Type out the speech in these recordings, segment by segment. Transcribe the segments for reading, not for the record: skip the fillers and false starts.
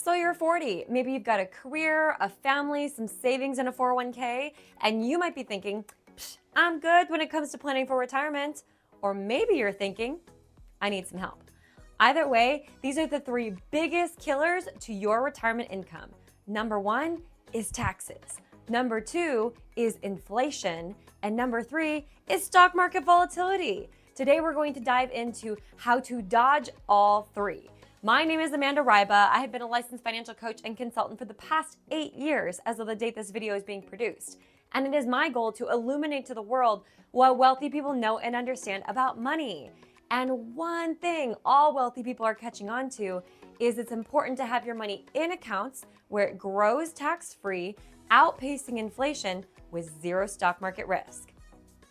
So you're 40, maybe you've got a career, a family, some savings in a 401k, and you might be thinking, I'm good when it comes to planning for retirement. Or maybe you're thinking, I need some help. Either way, these are the three biggest killers to your retirement income. Number one is taxes. Number two is inflation. And number three is stock market volatility. Today, we're going to dive into how to dodge all three. My name is Amanda Ryba. I have been a licensed financial coach and consultant for the past 8 years as of the date this video is being produced. And it is my goal to illuminate to the world what wealthy people know and understand about money. And one thing all wealthy people are catching on to is it's important to have your money in accounts where it grows tax-free, outpacing inflation with zero stock market risk.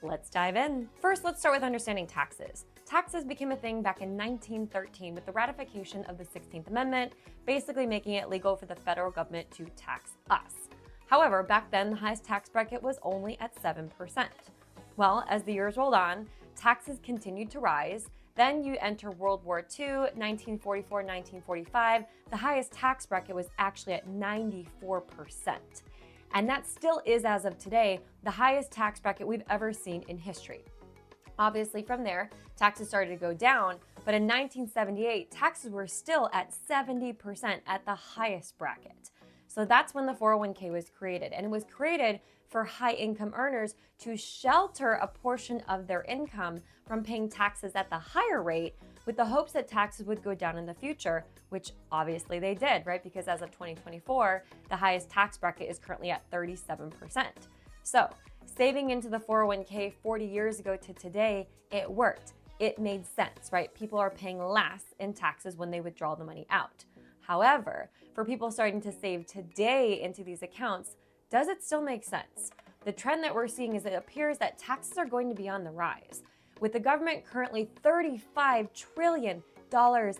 Let's dive in. First, let's start with understanding taxes. Taxes became a thing back in 1913 with the ratification of the 16th Amendment, basically making it legal for the federal government to tax us. However, back then, the highest tax bracket was only at 7%. Well, as the years rolled on, taxes continued to rise. Then you enter World War II, 1944, 1945. The highest tax bracket was actually at 94%. And that still is, as of today, the highest tax bracket we've ever seen in history. Obviously, from there, taxes started to go down, but in 1978, taxes were still at 70% at the highest bracket. So that's when the 401k was created, and it was created for high-income earners to shelter a portion of their income from paying taxes at the higher rate with the hopes that taxes would go down in the future, which obviously they did, right? Because as of 2024, the highest tax bracket is currently at 37%. So saving into the 401k 40 years ago to today, it worked. It made sense, right? People are paying less in taxes when they withdraw the money out. However, for people starting to save today into these accounts, does it still make sense? The trend that we're seeing is it appears that taxes are going to be on the rise. With the government currently $35 trillion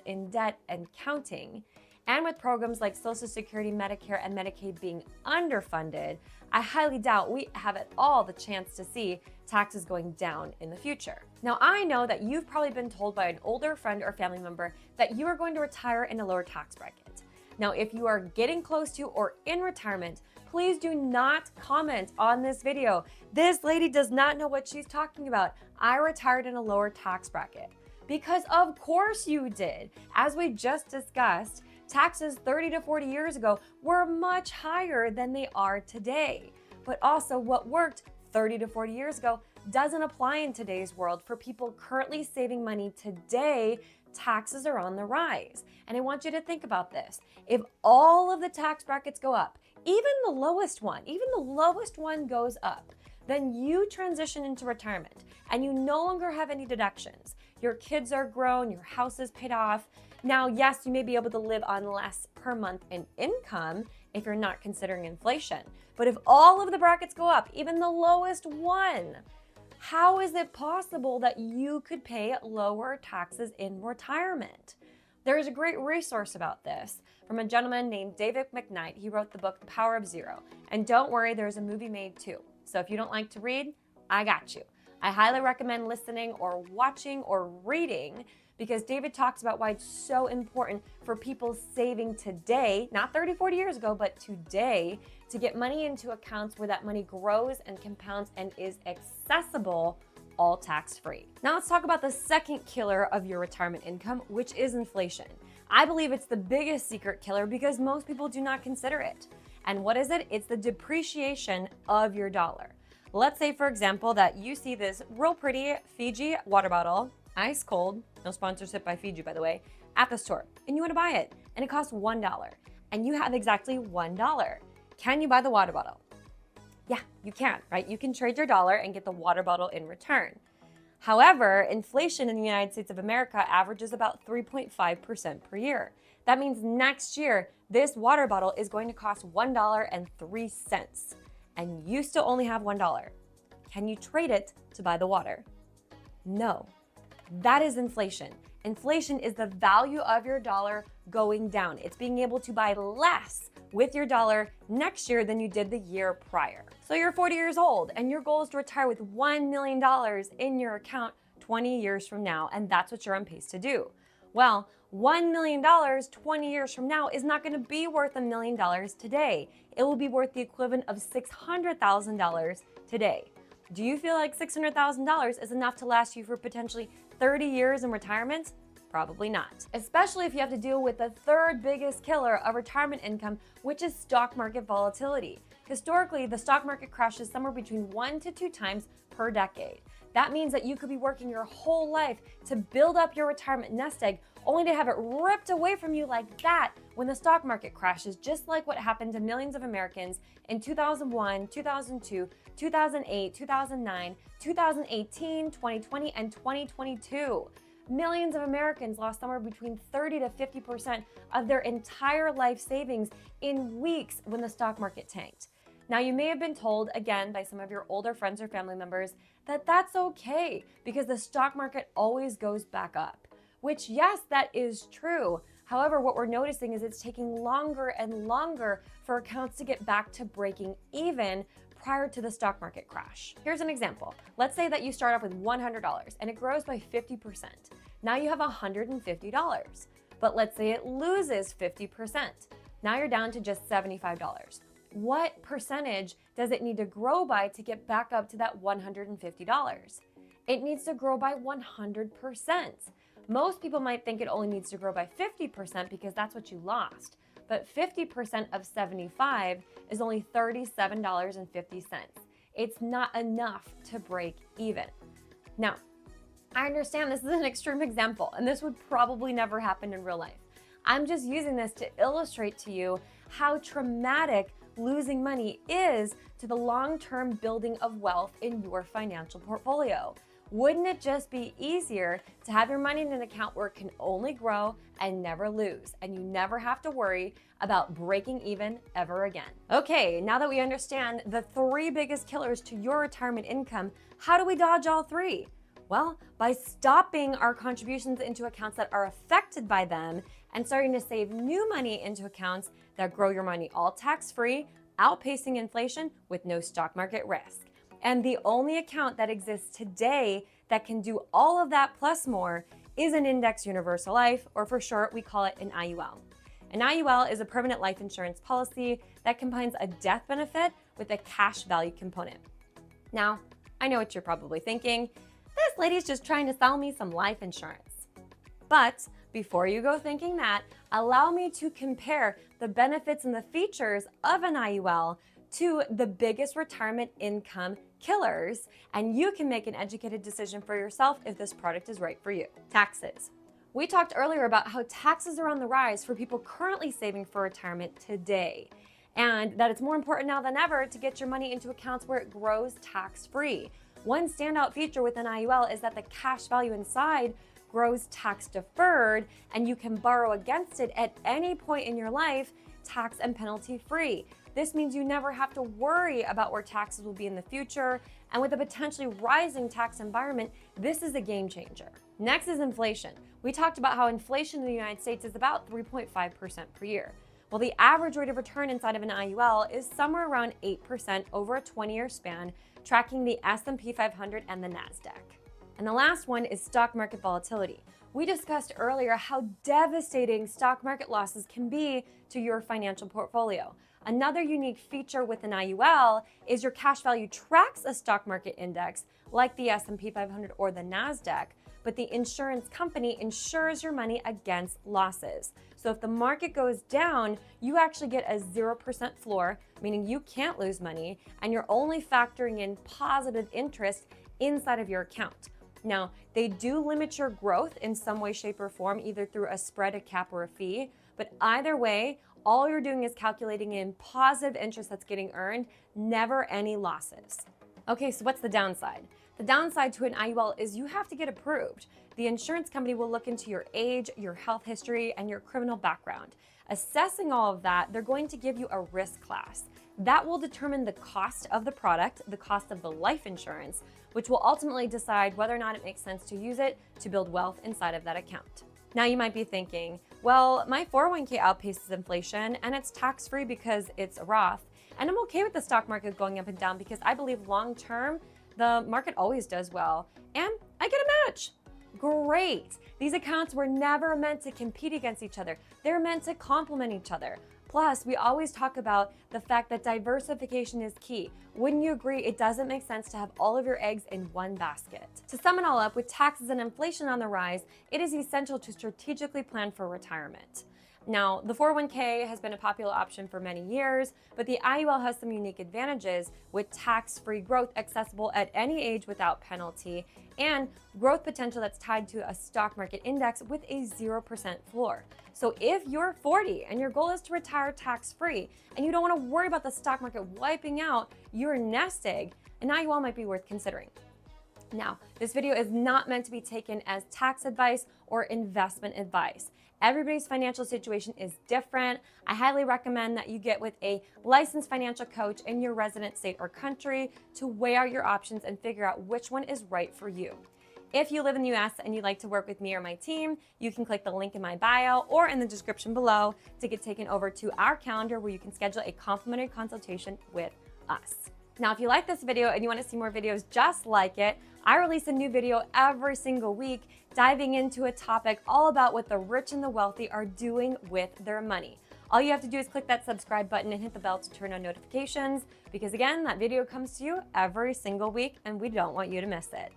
in debt and counting, and with programs like Social Security, Medicare, and Medicaid being underfunded, I highly doubt we have at all the chance to see taxes going down in the future. Now, I know that you've probably been told by an older friend or family member that you are going to retire in a lower tax bracket. Now, if you are getting close to or in retirement, please do not comment on this video. This lady does not know what she's talking about. I retired in a lower tax bracket. Because of course you did. As we just discussed, taxes 30 to 40 years ago were much higher than they are today. But also what worked 30 to 40 years ago doesn't apply in today's world. For people currently saving money today, taxes are on the rise. And I want you to think about this. If all of the tax brackets go up, even the lowest one goes up, then you transition into retirement and you no longer have any deductions. Your kids are grown, your house is paid off. Now, yes, you may be able to live on less per month in income if you're not considering inflation. But if all of the brackets go up, even the lowest one, how is it possible that you could pay lower taxes in retirement? There is a great resource about this from a gentleman named David McKnight. He wrote the book, The Power of Zero. And don't worry, there's a movie made too. So if you don't like to read, I got you. I highly recommend listening or watching or reading because David talks about why it's so important for people saving today, not 30, 40 years ago, but today, to get money into accounts where that money grows and compounds and is accessible, all tax-free. Now let's talk about the second killer of your retirement income, which is inflation. I believe it's the biggest secret killer because most people do not consider it. And what is it? It's the depreciation of your dollar. Let's say, for example, that you see this real pretty Fiji water bottle, ice cold, no sponsorship by Fiji, by the way, at the store, and you want to buy it, and it costs $1, and you have exactly $1. Can you buy the water bottle? Yeah, you can, right? You can trade your dollar and get the water bottle in return. However, inflation in the United States of America averages about 3.5% per year. That means next year, this water bottle is going to cost $1.03, and you still only have $1. Can you trade it to buy the water? No. That is inflation. Inflation is the value of your dollar going down. It's being able to buy less with your dollar next year than you did the year prior. So you're 40 years old and your goal is to retire with $1 million in your account 20 years from now, and that's what you're on pace to do. Well, $1 million 20 years from now is not going to be worth $1 million today. It will be worth the equivalent of $600,000 today. Do you feel like $600,000 is enough to last you for potentially 30 years in retirement? Probably not. Especially if you have to deal with the third biggest killer of retirement income, which is stock market volatility. Historically, the stock market crashes somewhere between 1 to 2 times per decade. That means that you could be working your whole life to build up your retirement nest egg, only to have it ripped away from you like that when the stock market crashes, just like what happened to millions of Americans in 2001, 2002, 2008, 2009, 2018, 2020, and 2022. Millions of Americans lost somewhere between 30 to 50% of their entire life savings in weeks when the stock market tanked. Now, you may have been told, again, by some of your older friends or family members, that that's okay because the stock market always goes back up. Which, yes, that is true. However, what we're noticing is it's taking longer and longer for accounts to get back to breaking even prior to the stock market crash. Here's an example. Let's say that you start off with $100 and it grows by 50%. Now you have $150. But let's say it loses 50%. Now you're down to just $75. What percentage does it need to grow by to get back up to that $150? It needs to grow by 100%. Most people might think it only needs to grow by 50% because that's what you lost. But 50% of 75 is only $37.50. It's not enough to break even. Now, I understand this is an extreme example, and this would probably never happen in real life. I'm just using this to illustrate to you how traumatic losing money is to the long-term building of wealth in your financial portfolio. Wouldn't it just be easier to have your money in an account where it can only grow and never lose, and you never have to worry about breaking even ever again? Okay, now that we understand the 3 biggest killers to your retirement income, how do we dodge all 3? Well, by stopping our contributions into accounts that are affected by them and starting to save new money into accounts that grow your money all tax-free, outpacing inflation with no stock market risk. And the only account that exists today that can do all of that plus more is an Index Universal Life, or for short, we call it an IUL. An IUL is a permanent life insurance policy that combines a death benefit with a cash value component. Now, I know what you're probably thinking. This lady's just trying to sell me some life insurance. But before you go thinking that, allow me to compare the benefits and the features of an IUL to the biggest retirement income killers, and you can make an educated decision for yourself if this product is right for you. Taxes. We talked earlier about how taxes are on the rise for people currently saving for retirement today, and that it's more important now than ever to get your money into accounts where it grows tax-free. One standout feature with an IUL is that the cash value inside grows tax-deferred, and you can borrow against it at any point in your life, tax and penalty-free. This means you never have to worry about where taxes will be in the future, and with a potentially rising tax environment, this is a game changer. Next is inflation. We talked about how inflation in the United States is about 3.5% per year. Well, the average rate of return inside of an IUL is somewhere around 8% over a 20-year span, tracking the S&P 500 and the NASDAQ. And the last one is stock market volatility. We discussed earlier how devastating stock market losses can be to your financial portfolio. Another unique feature with an IUL is your cash value tracks a stock market index like the S&P 500 or the NASDAQ, but the insurance company insures your money against losses. So if the market goes down, you actually get a 0% floor, meaning you can't lose money, and you're only factoring in positive interest inside of your account. Now, they do limit your growth in some way, shape, or form, either through a spread, a cap, or a fee, but either way, all you're doing is calculating in positive interest that's getting earned, never any losses. Okay, so what's the downside? The downside to an IUL is you have to get approved. The insurance company will look into your age, your health history, and your criminal background. Assessing all of that, they're going to give you a risk class. That will determine the cost of the product, the cost of the life insurance, which will ultimately decide whether or not it makes sense to use it to build wealth inside of that account. Now you might be thinking, well, my 401k outpaces inflation and it's tax-free because it's a Roth. And I'm okay with the stock market going up and down because I believe long-term, the market always does well. And I get a match. Great. These accounts were never meant to compete against each other. They're meant to complement each other. Plus, we always talk about the fact that diversification is key. Wouldn't you agree it doesn't make sense to have all of your eggs in one basket? To sum it all up, with taxes and inflation on the rise, it is essential to strategically plan for retirement. Now, the 401k has been a popular option for many years, but the IUL has some unique advantages with tax-free growth accessible at any age without penalty and growth potential that's tied to a stock market index with a 0% floor. So if you're 40 and your goal is to retire tax-free and you don't want to worry about the stock market wiping out your nest egg, an IUL might be worth considering. Now, this video is not meant to be taken as tax advice or investment advice. Everybody's financial situation is different. I highly recommend that you get with a licensed financial coach in your resident state or country to weigh out your options and figure out which one is right for you. If you live in the US and you'd like to work with me or my team, you can click the link in my bio or in the description below to get taken over to our calendar where you can schedule a complimentary consultation with us. Now, if you like this video and you want to see more videos just like it, I release a new video every single week diving into a topic all about what the rich and the wealthy are doing with their money. All you have to do is click that subscribe button and hit the bell to turn on notifications because again, that video comes to you every single week and we don't want you to miss it.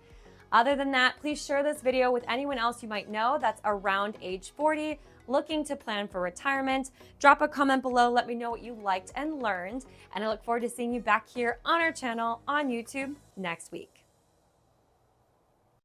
Other than that, please share this video with anyone else you might know that's around age 40, looking to plan for retirement. Drop a comment below, let me know what you liked and learned, and I look forward to seeing you back here on our channel on YouTube next week.